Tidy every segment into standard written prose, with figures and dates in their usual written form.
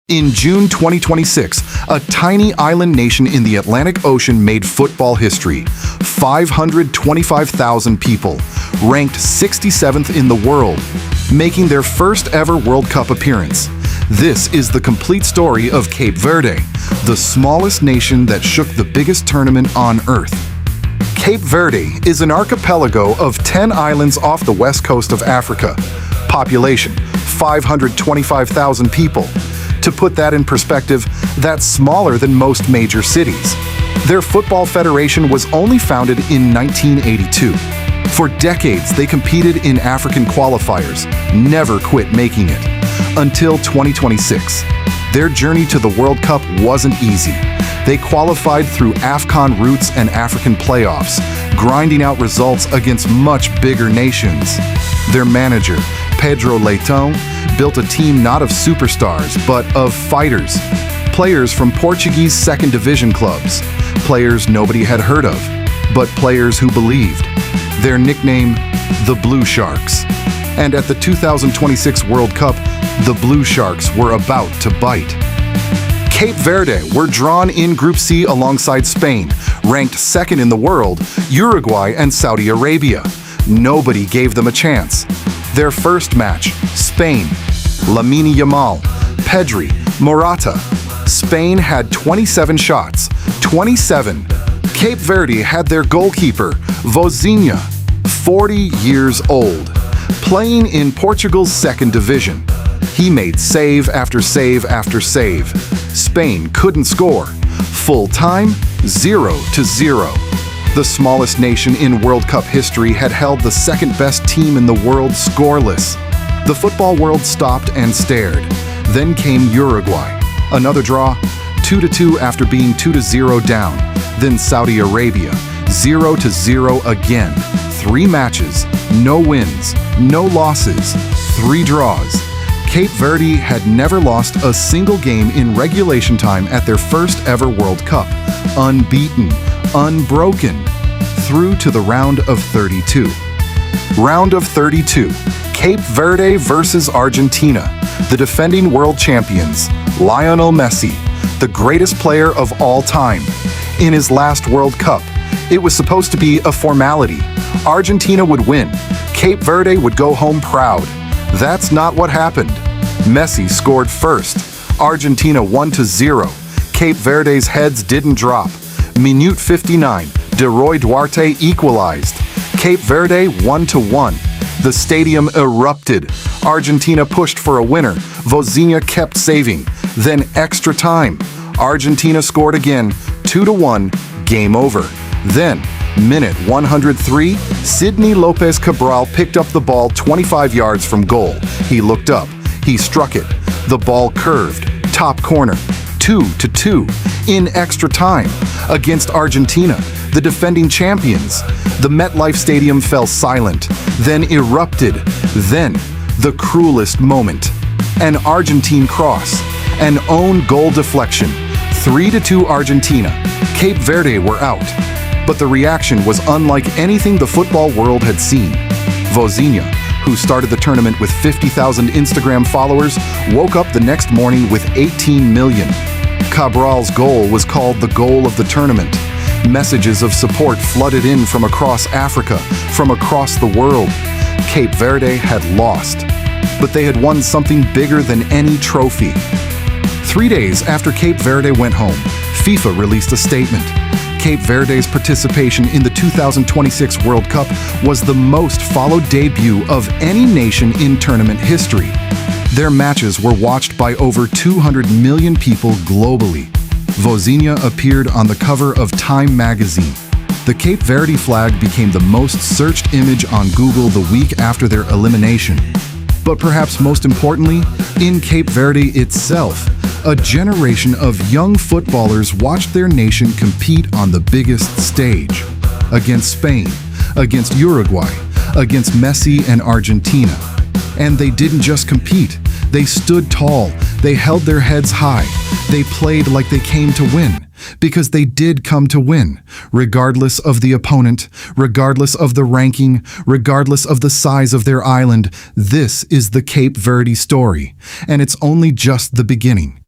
In June 2026, a tiny island nation in the Atlantic Ocean made football history. 525,000 people, ranked 67th in the world, making their first ever World Cup appearance. This is the complete story of Cape Verde, the smallest nation that shook the biggest tournament on Earth. Cape Verde is an archipelago of 10 islands off the west coast of Africa. Population, 525,000 people. To put that in perspective, that's smaller than most major cities. Their football federation was only founded in 1982. For decades, they competed in African qualifiers, never quit making it. Until 2026. Their journey to the World Cup wasn't easy. They qualified through AFCON routes and African playoffs, grinding out results against much bigger nations. Their manager, Pedro Leitão, built a team not of superstars, but of fighters. Players from Portuguese second division clubs. Players nobody had heard of, but players who believed. Their nickname, the Blue Sharks. And at the 2026 World Cup, the Blue Sharks were about to bite. Cape Verde were drawn in Group C alongside Spain, ranked second in the world, Uruguay and Saudi Arabia. Nobody gave them a chance. Their first match, Spain, Lamine Yamal, Pedri, Morata. Spain had 27 shots, 27. Cape Verde had their goalkeeper, Vozinha, 40 years old, playing in Portugal's second division. He made save after save after save. Spain couldn't score. Full time, 0-0. The smallest nation in World Cup history had held the second best team in the world scoreless. The football world stopped and stared. Then came Uruguay. Another draw, 2-2 after being 2-0 down. Then Saudi Arabia, 0-0 again. 3 matches, no wins, no losses, 3 draws. Cape Verde had never lost a single game in regulation time at their first ever World Cup. Unbeaten, unbroken, through to the round of 32. Round of 32, Cape Verde versus Argentina, the defending world champions, Lionel Messi, the greatest player of all time. In his last World Cup, it was supposed to be a formality. Argentina would win. Cape Verde would go home proud. That's not what happened. Messi scored first. Argentina 1-0. Cape Verde's heads didn't drop. Minute 59, De Roy Duarte equalized. Cape Verde 1-1. The stadium erupted. Argentina pushed for a winner. Vozinha kept saving. Then extra time. Argentina scored again. 2-1. Game over. Then, minute 103, Sidney Lopez Cabral picked up the ball 25 yards from goal. He looked up. He struck it. The ball curved. Top corner. 2-2. In extra time. Against Argentina, the defending champions. The MetLife Stadium fell silent. Then erupted. Then, the cruelest moment. An Argentine cross. An own goal deflection. 3-2 Argentina. Cape Verde were out. But the reaction was unlike anything the football world had seen. Vozinha, who started the tournament with 50,000 Instagram followers, woke up the next morning with 18 million. Cabral's goal was called the goal of the tournament. Messages of support flooded in from across Africa, from across the world. Cape Verde had lost, but they had won something bigger than any trophy. 3 days after Cape Verde went home, FIFA released a statement. Cape Verde's participation in the 2026 World Cup was the most followed debut of any nation in tournament history. Their matches were watched by over 200 million people globally. Vozinha appeared on the cover of Time magazine. The Cape Verde flag became the most searched image on Google the week after their elimination. But perhaps most importantly, in Cape Verde itself, a generation of young footballers watched their nation compete on the biggest stage. Against Spain, against Uruguay, against Messi and Argentina. And they didn't just compete. They stood tall. They held their heads high. They played like they came to win. Because they did come to win, regardless of the opponent, regardless of the ranking, regardless of the size of their island. This is the Cape Verde story, and it's only just the beginning.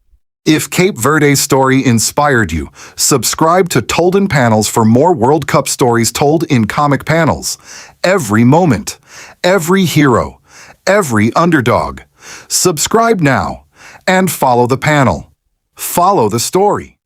If Cape Verde's story inspired you, subscribe to ToldInPanels for more World Cup stories told in comic panels. Every moment, every hero, every underdog. Subscribe now and follow the panel. Follow the story.